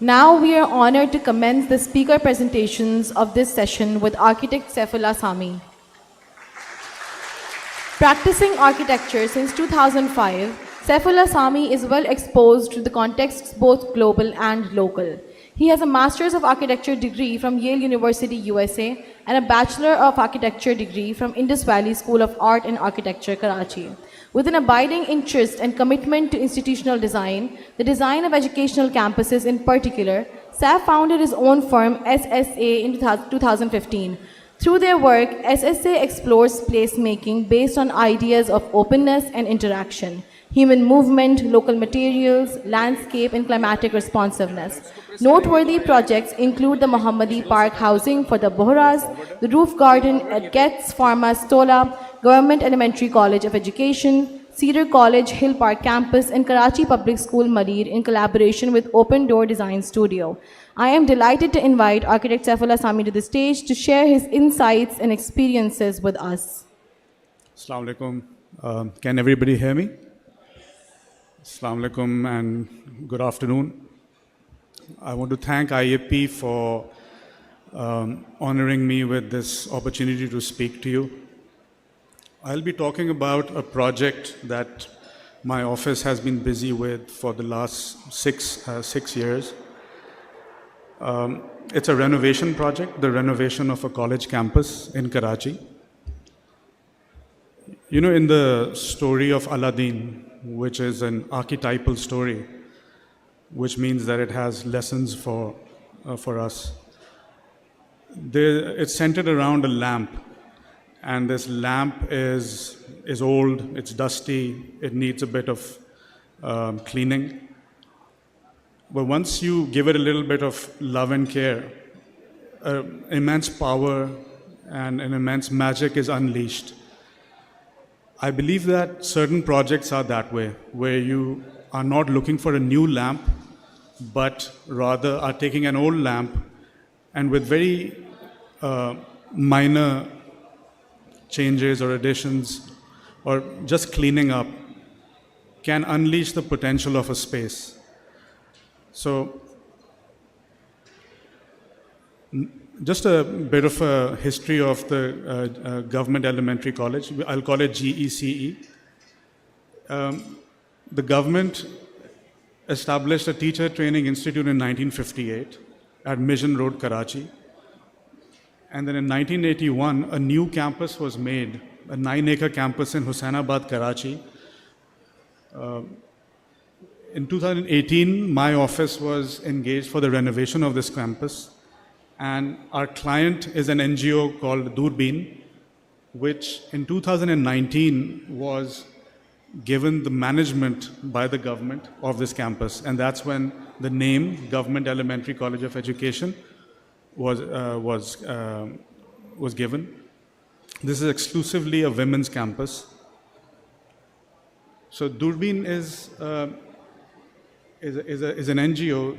Now we are honored to commence the speaker presentations of this session with architect Saif Uallah Sami. Practicing architecture since 2005, Saif Uallah Sami is well exposed to the contexts both global and local. He has a Master's of Architecture degree from Yale University, USA, and a Bachelor of Architecture degree from Indus Valley School of Art and Architecture, Karachi. With an abiding interest and commitment to institutional design, the design of educational campuses in particular, Saif founded his own firm, SSA, in 2015. Through their work, SSA explores placemaking based on ideas of openness and interaction, human movement, local materials, landscape, and climatic responsiveness. Noteworthy projects include the Mohammadi Park housing for the Bohras, the roof garden at Getz, Pharma, Astola, Government Elementary College of Education, Cedar College Hill Park Campus, and Karachi Public School Malir in collaboration with Open Door Design Studio. I am delighted to invite architect Saif Uallah Sami to the stage to share his insights and experiences with us. Assalamu alaikum. Can everybody hear me? Assalamu alaikum and good afternoon. I want to thank IAP for honoring me with this opportunity to speak to you. I'll be talking about a project that my office has been busy with for the last six years. It's a renovation project, the renovation of a college campus in Karachi. You know, in the story of Aladdin, which is an archetypal story, which means that it has lessons for us. It's centered around a lamp, and this lamp is old, it's dusty, it needs a bit of cleaning. But once you give it a little bit of love and care, immense power and an immense magic is unleashed. I believe that certain projects are that way, where you are not looking for a new lamp, but rather are taking an old lamp and with very minor changes or additions or just cleaning up can unleash the potential of a space. So just a bit of a history of the Government Elementary College. I'll call it GECE. The government established a teacher training institute in 1958 at Mission Road, Karachi. And then in 1981, a new campus was made, a 9-acre campus in Hussainabad, Karachi. In 2018, my office was engaged for the renovation of this campus. And our client is an NGO called Durbin, which in 2019 was given the management by the government of this campus. And that's when the name Government Elementary College of Education was given. This is exclusively a women's campus. So Durbin is an NGO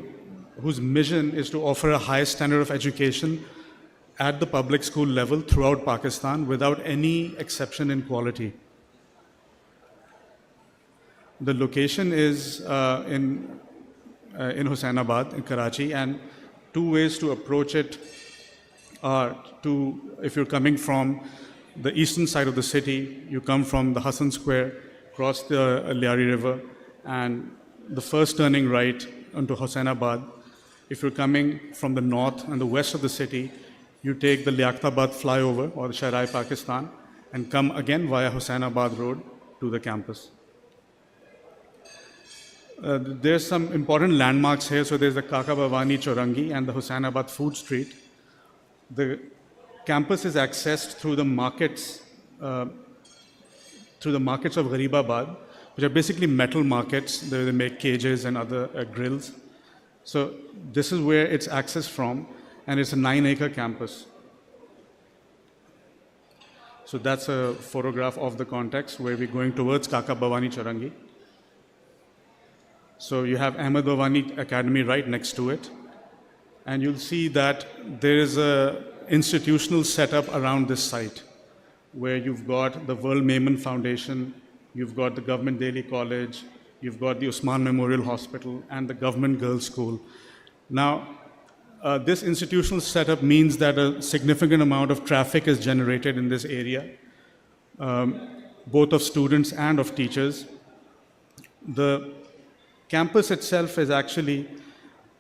whose mission is to offer a high standard of education at the public school level throughout Pakistan without any exception in quality. The location is in Hussainabad, in Karachi, and two ways to approach it are if you're coming from the eastern side of the city, you come from the Hassan Square, cross the Liari River, and the first turning right onto Hussainabad. If you're coming from the north and the west of the city, you take the Liaqtabad flyover or the Sharai Pakistan and come again via Hussainabad Road to the campus. There's some important landmarks here. So there's the Kaka Bhavani Chaurangi and the Hussainabad Food Street. The campus is accessed through the markets of Gharibabad, which are basically metal markets. They make cages and other grills. So this is where it's accessed from, and it's a 9-acre campus. So that's a photograph of the context where we're going towards Kaka Bhavani Chaurangi. So you have Ahmed Bhavani Academy right next to it. And you'll see that there is an institutional setup around this site where you've got the World Maiman Foundation, you've got the Government Daily College, you've got the Usman Memorial Hospital and the Government Girls' School. Now, this institutional setup means that a significant amount of traffic is generated in this area, both of students and of teachers. The campus itself is actually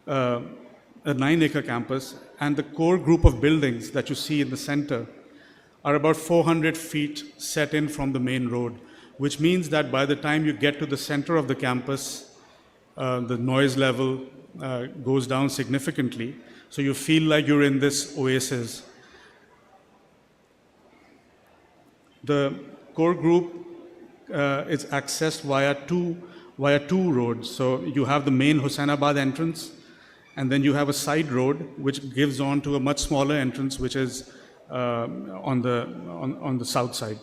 a 9-acre campus, and the core group of buildings that you see in the center are about 400 feet set in from the main road, which means that by the time you get to the center of the campus, the noise level goes down significantly, so you feel like you're in this oasis. The core group is accessed via two roads. So you have the main Hossainabad entrance, and then you have a side road which gives on to a much smaller entrance, which is on the south side.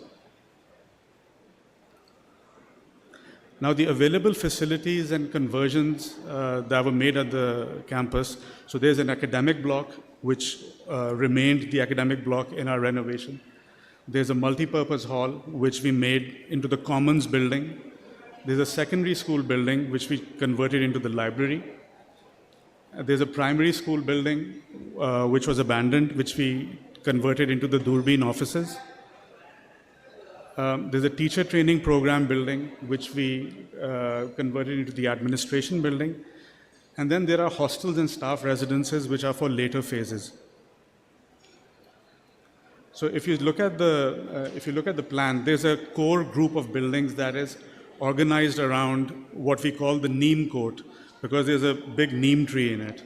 Now, the available facilities and conversions that were made at the campus, so there's an academic block, which remained the academic block in our renovation. There's a multi-purpose hall, which we made into the Commons building. There's a secondary school building, which we converted into the library. There's a primary school building, which was abandoned, which we converted into the Durbin offices. There's a teacher training program building, which we converted into the administration building. And then there are hostels and staff residences, which are for later phases. So if you look at the plan, there's a core group of buildings that is organized around what we call the neem court, because there's a big neem tree in it.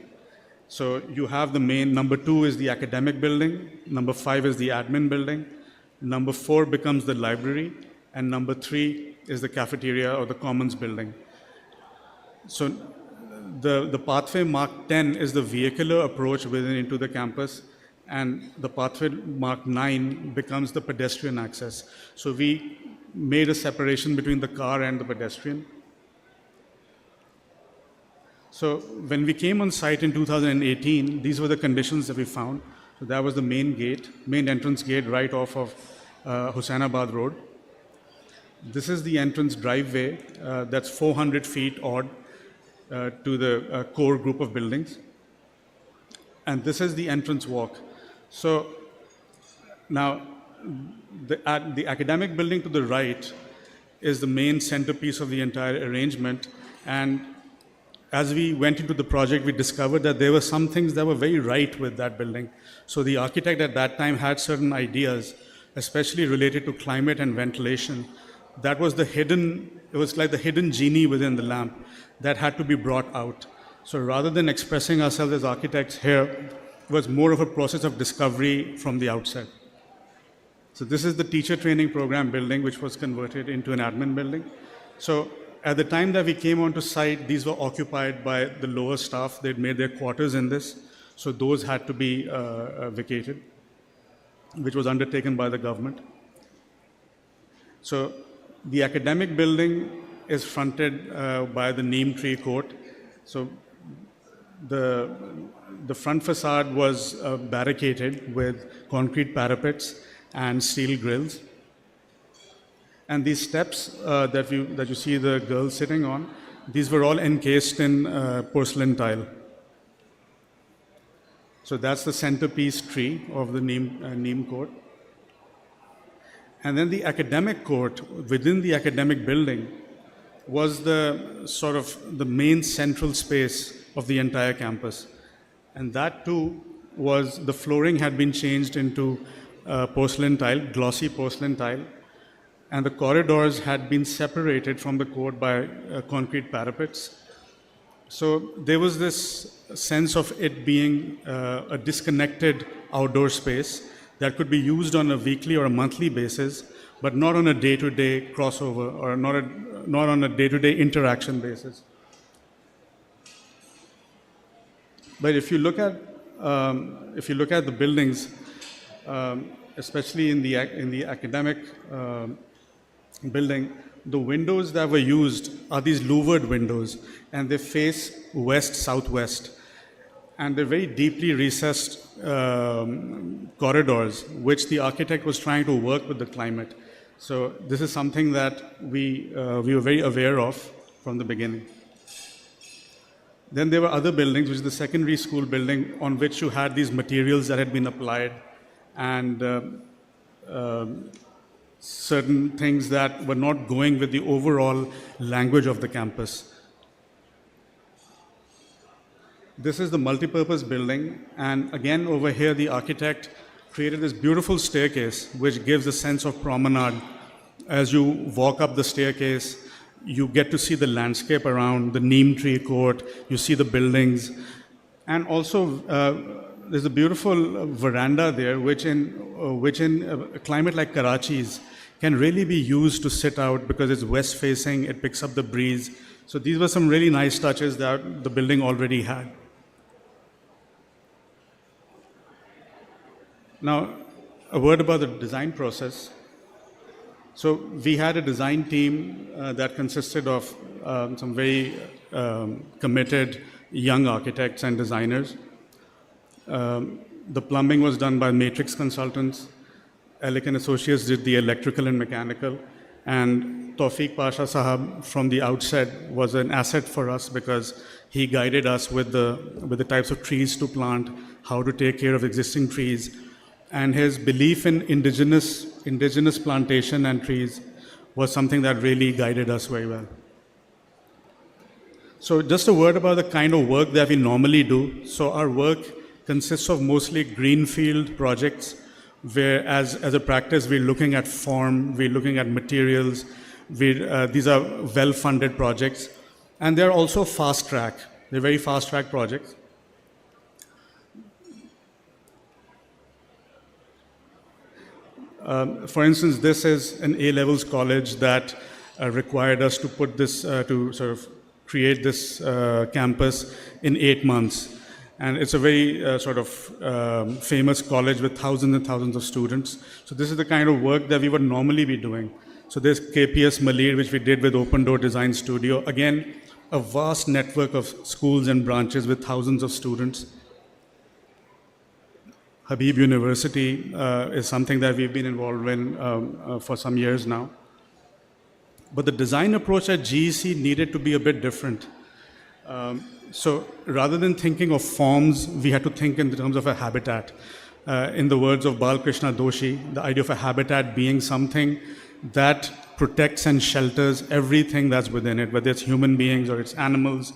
So you have the main, number 2 is the academic building, number 5 is the admin building, number 4 becomes the library, and number 3 is the cafeteria or the commons building. So the pathway marked 10 is the vehicular approach within into the campus, and the pathway marked 9 becomes the pedestrian access. So we made a separation between the car and the pedestrian. So when we came on site in 2018, these were the conditions that we found. So that was the main gate, main entrance gate right off of Hossainabad Road. This is the entrance driveway that's 400 feet odd to the core group of buildings. And this is the entrance walk. So now the academic building to the right is the main centerpiece of the entire arrangement. And as we went into the project, we discovered that there were some things that were very right with that building. So the architect at that time had certain ideas, especially related to climate and ventilation. That was it was like the hidden genie within the lamp that had to be brought out. So rather than expressing ourselves as architects here, it was more of a process of discovery from the outset. So this is the teacher training program building, which was converted into an admin building. So at the time that we came onto site, these were occupied by the lower staff. They'd made their quarters in this. So those had to be vacated, which was undertaken by the government. So the academic building is fronted by the neem tree court. So the front facade was barricaded with concrete parapets and steel grills. And these steps that you see the girls sitting on, these were all encased in porcelain tile. So that's the centerpiece tree of the neem court. And then the academic court within the academic building was the main central space of the entire campus. And that too was, the flooring had been changed into porcelain tile, glossy porcelain tile, and the corridors had been separated from the court by concrete parapets. So there was this sense of it being a disconnected outdoor space that could be used on a weekly or a monthly basis, but not on a day-to-day crossover or not on a day-to-day interaction basis. But if you look at the buildings, especially in the academic building, the windows that were used are these louvered windows, and they face west-southwest. And they're very deeply recessed corridors, which the architect was trying to work with the climate. So this is something that we were very aware of from the beginning. Then there were other buildings, which is the secondary school building, on which you had these materials that had been applied and certain things that were not going with the overall language of the campus. This is the multipurpose building, and again over here the architect created this beautiful staircase which gives a sense of promenade. As you walk up the staircase, you get to see the landscape around, the neem tree court, you see the buildings, and also there's a beautiful veranda there which in a climate like Karachi's can really be used to sit out because it's west facing, it picks up the breeze. So these were some really nice touches that the building already had. Now, a word about the design process. So we had a design team that consisted of some very committed young architects and designers. The plumbing was done by Matrix Consultants. Alec and Associates did the electrical and mechanical. And Tawfiq Pasha Sahab from the outset was an asset for us because he guided us with the types of trees to plant, how to take care of existing trees. And his belief in indigenous plantation and trees was something that really guided us very well. So just a word about the kind of work that we normally do. So our work consists of mostly greenfield projects, where as a practice we're looking at form, we're looking at materials, these are well-funded projects, and they're also fast-track. They're very fast-track projects. For instance, this is an A-levels college that required us to put this, to sort of create this campus in 8 months. And it's a very sort of famous college with thousands and thousands of students. So this is the kind of work that we would normally be doing. So there's KPS Malir, which we did with Open Door Design Studio. Again, a vast network of schools and branches with thousands of students. Habib University is something that we've been involved in for some years now. But the design approach at GEC needed to be a bit different. So rather than thinking of forms, we had to think in terms of a habitat. In the words of Balkrishna Doshi, the idea of a habitat being something that protects and shelters everything that's within it, whether it's human beings or it's animals.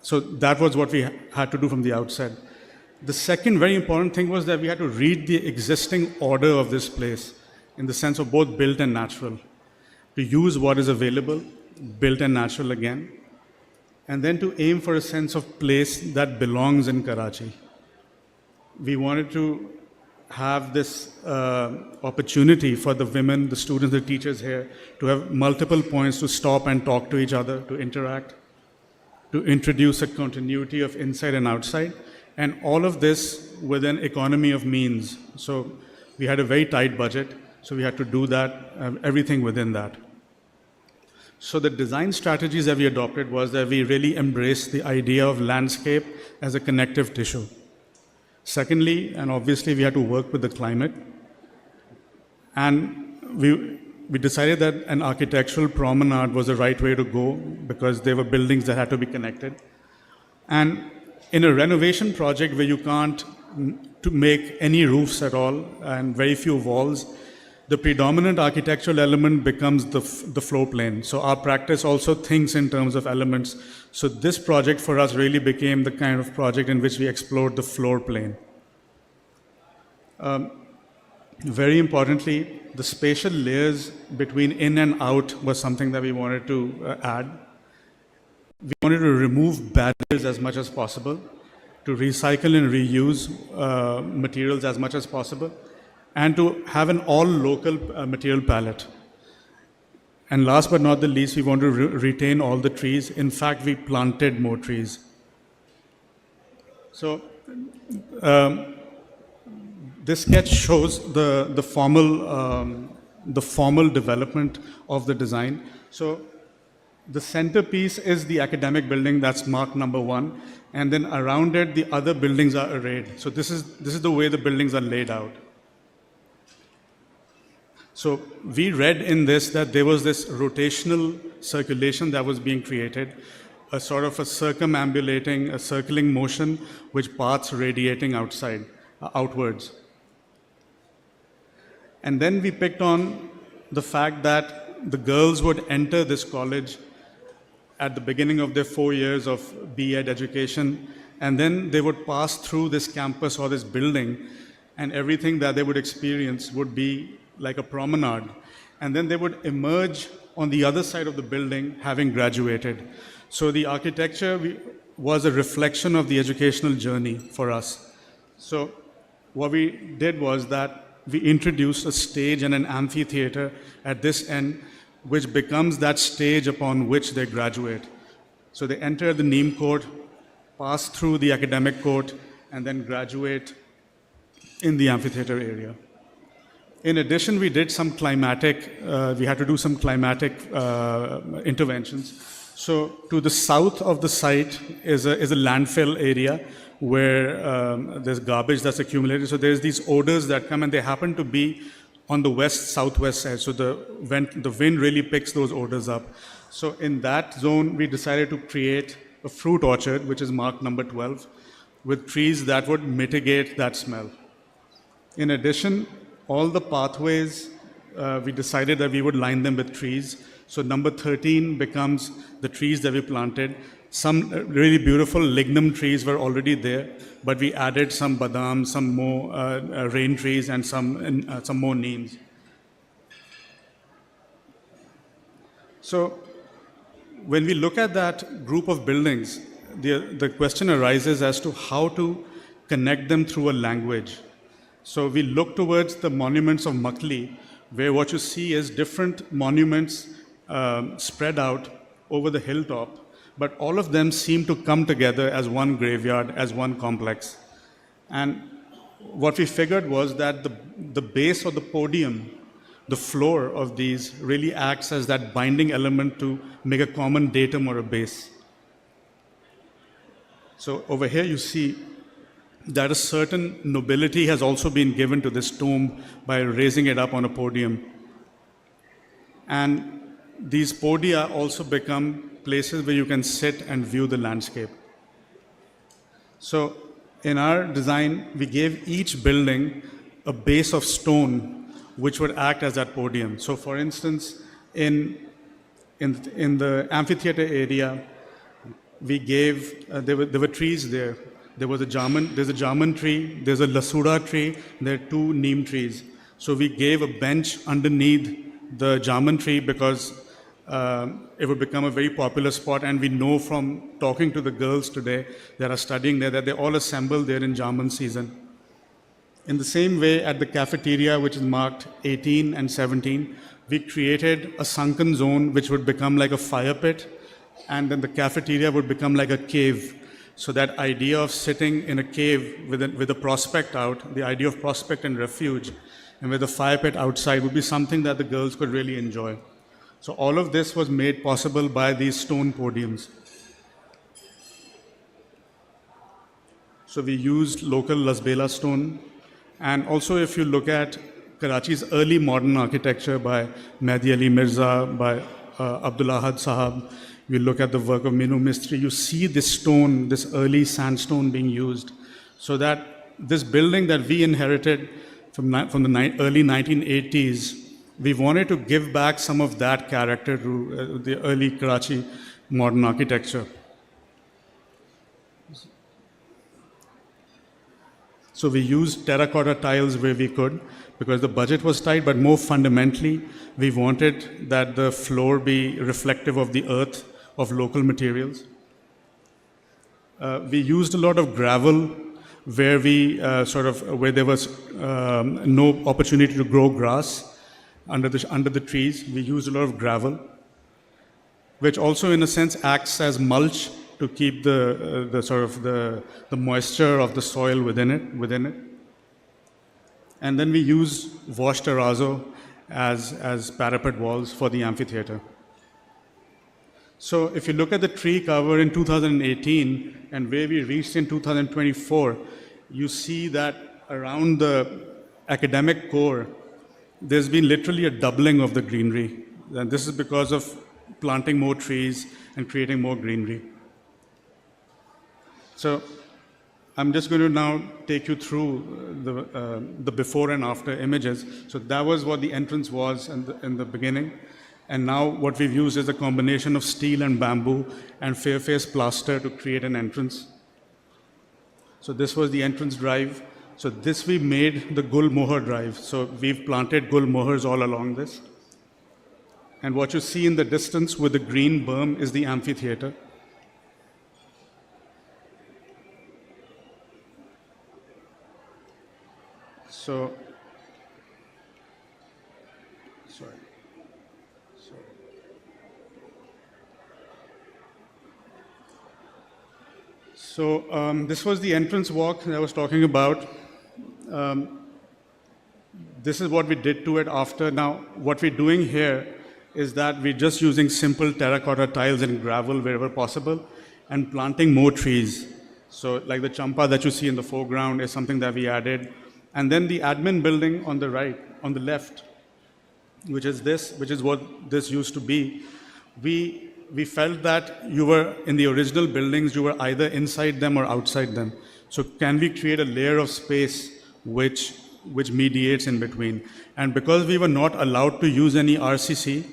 So that was what we had to do from the outset. The second very important thing was that we had to read the existing order of this place in the sense of both built and natural. To use what is available, built and natural again, and then to aim for a sense of place that belongs in Karachi. We wanted to have this opportunity for the women, the students, the teachers here to have multiple points to stop and talk to each other, to interact, to introduce a continuity of inside and outside. And all of this with an economy of means. So we had a very tight budget, so we had to do that, everything within that. So the design strategies that we adopted was that we really embraced the idea of landscape as a connective tissue. Secondly, and obviously we had to work with the climate. And we decided that an architectural promenade was the right way to go because there were buildings that had to be connected. And in a renovation project where you can't to make any roofs at all and very few walls, the predominant architectural element becomes the floor plane. So our practice also thinks in terms of elements. So this project for us really became the kind of project in which we explored the floor plane. Very importantly, the spatial layers between in and out was something that we wanted to add. We wanted to remove barriers as much as possible, to recycle and reuse materials as much as possible, and to have an all-local material palette. And last but not the least, we want to retain all the trees. In fact, we planted more trees. So this sketch shows the formal development of the design. So the centerpiece is the academic building, that's marked number 1, and then around it the other buildings are arrayed. So this is the way the buildings are laid out. So we read in this that there was this rotational circulation that was being created. a sort of a circumambulating, a circling motion with paths radiating outwards. And then we picked on the fact that the girls would enter this college at the beginning of their 4 years of B.Ed education, and then they would pass through this campus or this building, and everything that they would experience would be like a promenade. And then they would emerge on the other side of the building having graduated. So the architecture was a reflection of the educational journey for us. So what we did was that we introduced a stage and an amphitheater at this end, which becomes that stage upon which they graduate. So they enter the Neem Court, pass through the academic court, and then graduate in the amphitheater area. In addition, we did some climatic, we had to do some climatic interventions. So to the south of the site is a landfill area where there's garbage that's accumulated. So there's these odors that come, and they happen to be on the west-southwest side. So the wind really picks those odors up. So in that zone, we decided to create a fruit orchard, which is marked number 12, with trees that would mitigate that smell. In addition, all the pathways, we decided that we would line them with trees. So number 13 becomes the trees that we planted. Some really beautiful lignum trees were already there, but we added some badam, some more rain trees, and some more neems. So when we look at that group of buildings, the question arises as to how to connect them through a language. So we look towards the monuments of Makli, where what you see is different monuments spread out over the hilltop, but all of them seem to come together as one graveyard, as one complex. And what we figured was that the base of the podium, the floor of these, really acts as that binding element to make a common datum or a base. So over here you see that a certain nobility has also been given to this tomb by raising it up on a podium. And these podia also become places where you can sit and view the landscape. So in our design, we gave each building a base of stone which would act as that podium. So for instance, in the amphitheater area, we gave, there were trees there. There's a jamun tree, there's a lasura tree, there are 2 neem trees. So we gave a bench underneath the jamun tree because it would become a very popular spot, and we know from talking to the girls today that are studying there that they all assemble there in jamun season. In the same way, at the cafeteria, which is marked 18 and 17, we created a sunken zone which would become like a fire pit, and then the cafeteria would become like a cave. So that idea of sitting in a cave with a prospect out, the idea of prospect and refuge, and with a fire pit outside would be something that the girls could really enjoy. So all of this was made possible by these stone podiums. So we used local Lasbela stone. And also if you look at Karachi's early modern architecture by Mehdi Ali Mirza, by Abdullah Had Sahab, you look at the work of Minu Mistri, you see this stone, this early sandstone being used. So that this building that we inherited from the early 1980s, we wanted to give back some of that character to the early Karachi modern architecture. So we used terracotta tiles where we could, because the budget was tight, but more fundamentally, we wanted that the floor be reflective of the earth, of local materials. We used a lot of gravel where where there was no opportunity to grow grass under the trees. We used a lot of gravel, which also in a sense acts as mulch to keep the moisture of the soil within it. And then we use wash terrazzo as parapet walls for the amphitheater. So if you look at the tree cover in 2018 and where we reached in 2024, you see that around the academic core, there's been literally a doubling of the greenery. And this is because of planting more trees and creating more greenery. So I'm just going to now take you through the before and after images. So that was what the entrance was in the beginning. And now what we've used is a combination of steel and bamboo and fair face plaster to create an entrance. So this was the entrance drive. So this we made the Gul Mohar drive. So we've planted Gul Mohars all along this. And what you see in the distance with the green berm is the amphitheater. So, sorry. So this was the entrance walk that I was talking about. This is what we did to it after. Now, what we're doing here is that we're just using simple terracotta tiles and gravel wherever possible and planting more trees. So like the champa that you see in the foreground is something that we added. And then the admin building on the right, on the left, which is what this used to be, we felt that you were in the original buildings, you were either inside them or outside them. So can we create a layer of space which mediates in between? And because we were not allowed to use any RCC,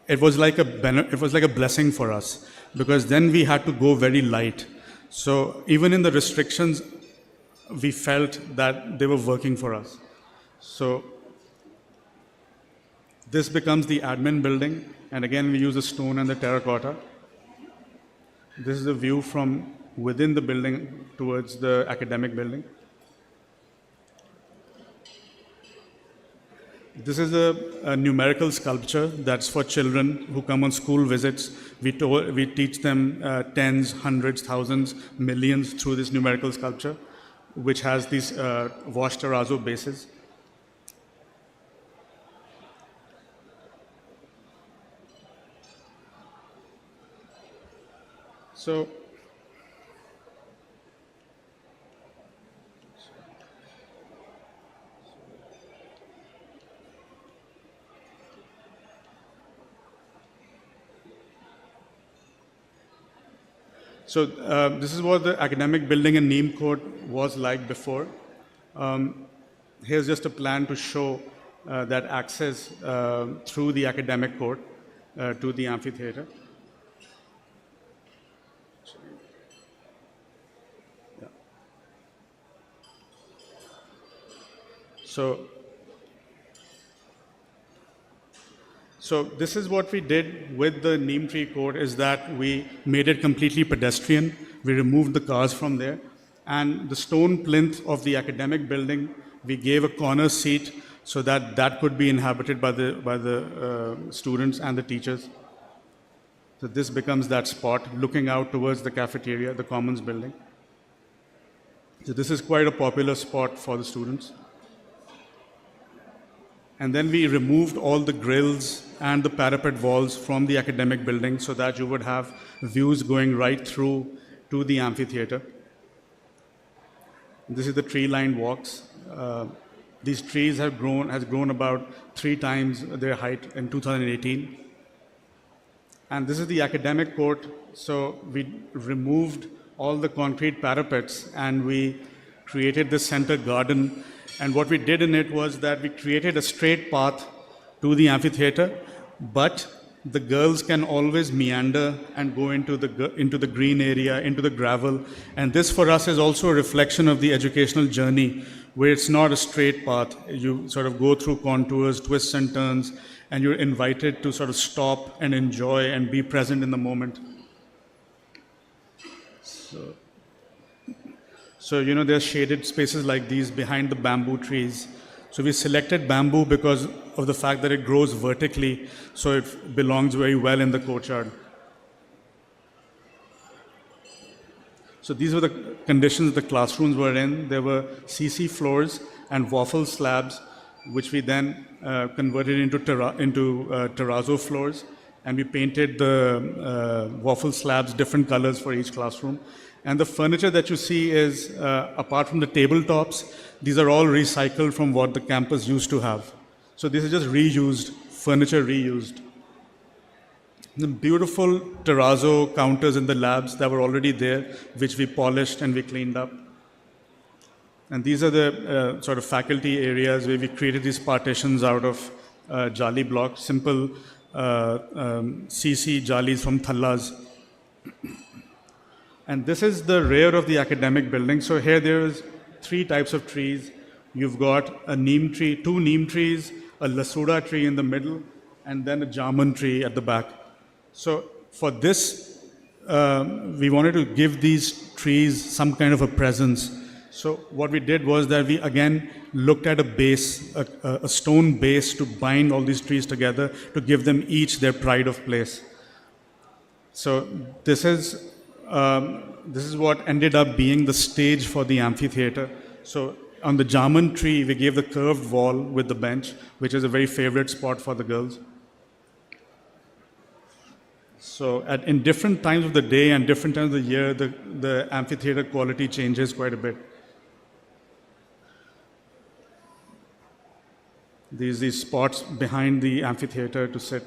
it was like a blessing for us, because then we had to go very light. So even in the restrictions, we felt that they were working for us. So this becomes the admin building, and again we use the stone and the terracotta. This is a view from within the building towards the academic building. This is a numerical sculpture that's for children who come on school visits. We teach them tens, hundreds, thousands, millions through this numerical sculpture, which has these wash terrazzo bases. So this is what the academic building in Neem Court was like before. Here's just a plan to show that access through the academic court to the amphitheater. Yeah. So this is what we did with the neem tree court, is that we made it completely pedestrian. We removed the cars from there. And the stone plinth of the academic building, we gave a corner seat so that that could be inhabited by the students and the teachers. So this becomes that spot looking out towards the cafeteria, the commons building. So this is quite a popular spot for the students. And then we removed all the grills and the parapet walls from the academic building so that you would have views going right through to the amphitheater. This is the tree-lined walks. These trees has grown about 3 times their height in 2018. And this is the academic court. So we removed all the concrete parapets and we created this center garden. And what we did in it was that we created a straight path to the amphitheater, but the girls can always meander and go into the green area, into the gravel. And this for us is also a reflection of the educational journey, where it's not a straight path. You sort of go through contours, twists and turns, and you're invited to sort of stop and enjoy and be present in the moment. So there are shaded spaces like these behind the bamboo trees. So we selected bamboo because of the fact that it grows vertically, so it belongs very well in the courtyard. So these were the conditions the classrooms were in. There were CC floors and waffle slabs, which we then converted into terrazzo floors, and we painted the waffle slabs different colors for each classroom. And the furniture that you see is, apart from the tabletops, these are all recycled from what the campus used to have. So this is just reused, furniture reused. The beautiful terrazzo counters in the labs that were already there, which we polished and we cleaned up. And these are the sort of faculty areas where we created these partitions out of jali blocks, simple CC jalis from thallas. And this is the rear of the academic building. So here there is 3 types of trees. You've got a neem tree, 2 neem trees, a lasura tree in the middle, and then a jamun tree at the back. So for this, we wanted to give these trees some kind of a presence. So what we did was that we again looked at a base, a stone base to bind all these trees together to give them each their pride of place. So this is what ended up being the stage for the amphitheater. So on the jamun tree, we gave the curved wall with the bench, which is a very favorite spot for the girls. So in different times of the day and different times of the year, the amphitheater quality changes quite a bit. These spots behind the amphitheater to sit.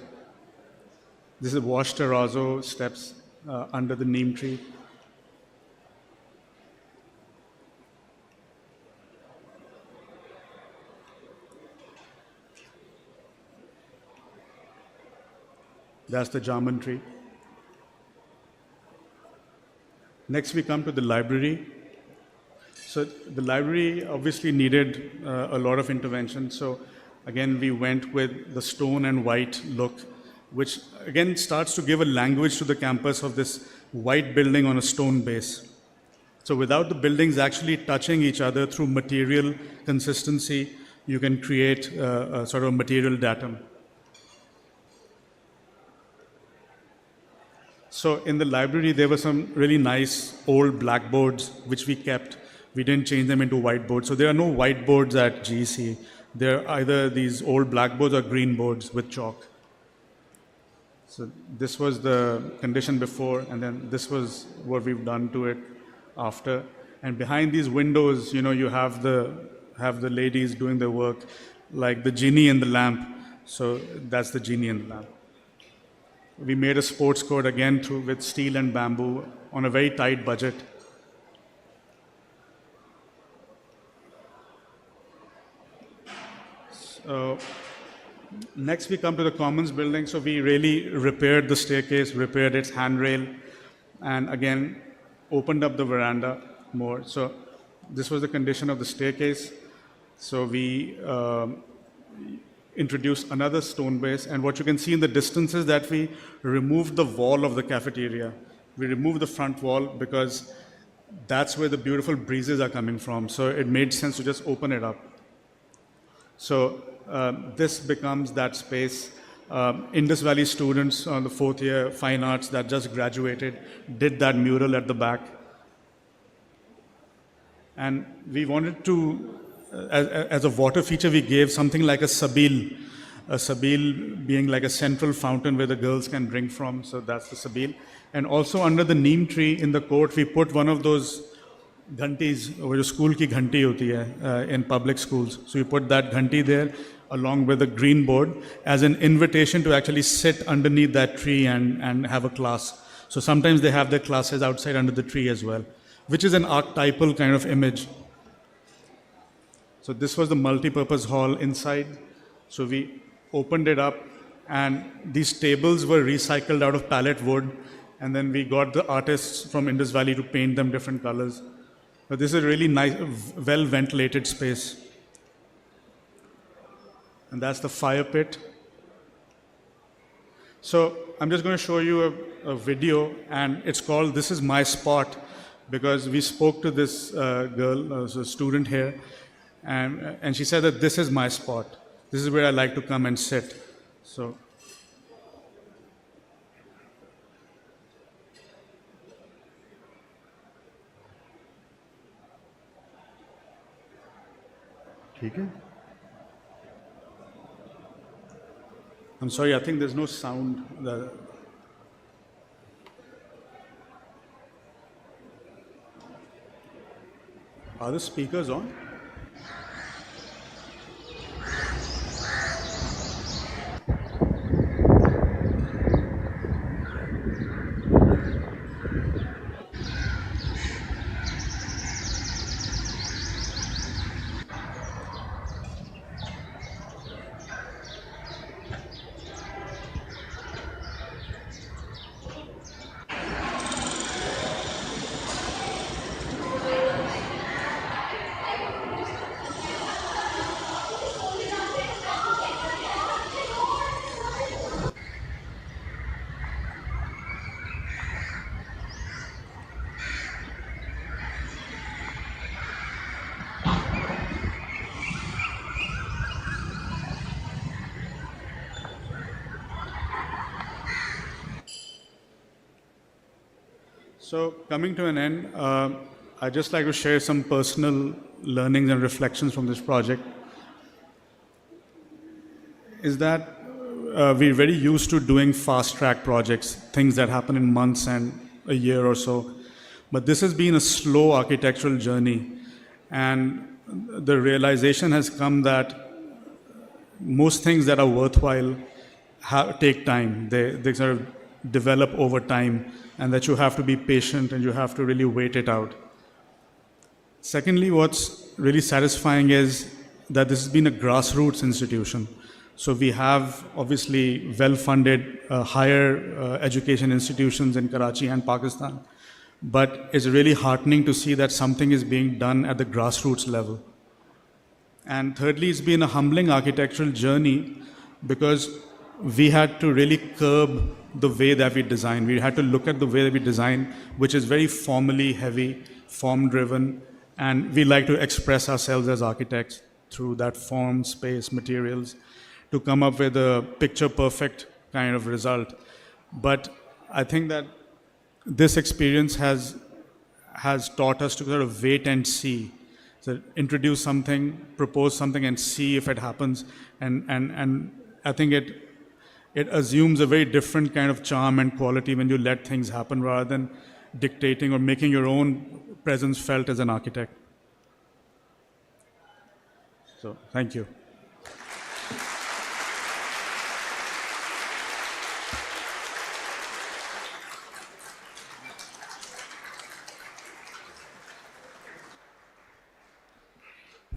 This is wash terrazzo steps under the neem tree. That's the jamun tree. Next, we come to the library. So the library obviously needed a lot of intervention. So again, we went with the stone and white look, which again starts to give a language to the campus of this white building on a stone base. So without the buildings actually touching each other through material consistency, you can create a sort of material datum. So in the library, there were some really nice old blackboards, which we kept. We didn't change them into whiteboards. So there are no whiteboards at GEC. They're either these old blackboards or green boards with chalk. So this was the condition before, and then this was what we've done to it after. And behind these windows, you know, you have the ladies doing their work, like the genie in the lamp. So that's the genie in the lamp. We made a sports court again with steel and bamboo on a very tight budget. So next we come to the Commons building. So we really repaired the staircase, repaired its handrail, and again opened up the veranda more. So this was the condition of the staircase. So we introduced another stone base, and what you can see in the distance is that we removed the wall of the cafeteria. We removed the front wall because that's where the beautiful breezes are coming from. So it made sense to just open it up. So this becomes that space. Indus Valley students on the 4th year fine arts that just graduated did that mural at the back. And we wanted to, as a water feature, we gave something like a sabil being like a central fountain where the girls can drink from. So that's the sabil. And also under the neem tree in the court, we put one of those ghantis, which is school ki ghanti hoti hai, in public schools. So we put that ghanti there along with a green board as an invitation to actually sit underneath that tree and have a class. So sometimes they have their classes outside under the tree as well, which is an archetypal kind of image. So this was the multi-purpose hall inside. So we opened it up, and these tables were recycled out of pallet wood, and then we got the artists from Indus Valley to paint them different colors. But this is a really nice, well-ventilated space. And that's the fire pit. So I'm just going to show you a video, and it's called "This Is My Spot," because we spoke to this girl, a student here, and she said that this is my spot. This is where I like to come and sit. So. Okay. I'm sorry, I think there's no sound. Are the speakers on? So coming to an end, I'd just like to share some personal learnings and reflections from this project. Is that we're very used to doing fast-track projects, things that happen in months and a year or so. But this has been a slow architectural journey. And the realization has come that most things that are worthwhile take time. They sort of develop over time, and that you have to be patient and you have to really wait it out. Secondly, what's really satisfying is that this has been a grassroots institution. So we have obviously well-funded higher education institutions in Karachi and Pakistan. But it's really heartening to see that something is being done at the grassroots level. And thirdly, it's been a humbling architectural journey because we had to really curb the way that we design. We had to look at the way that we design, which is very formally heavy, form-driven, and we like to express ourselves as architects through that form, space, materials, to come up with a picture-perfect kind of result. But I think that this experience has taught us to sort of wait and see. So introduce something, propose something, and see if it happens. And I think it assumes a very different kind of charm and quality when you let things happen rather than dictating or making your own presence felt as an architect. So thank you.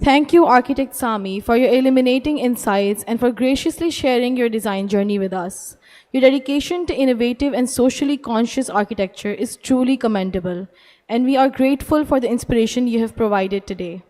Thank you, Architect Sami, for your illuminating insights and for graciously sharing your design journey with us. Your dedication to innovative and socially conscious architecture is truly commendable, and we are grateful for the inspiration you have provided today.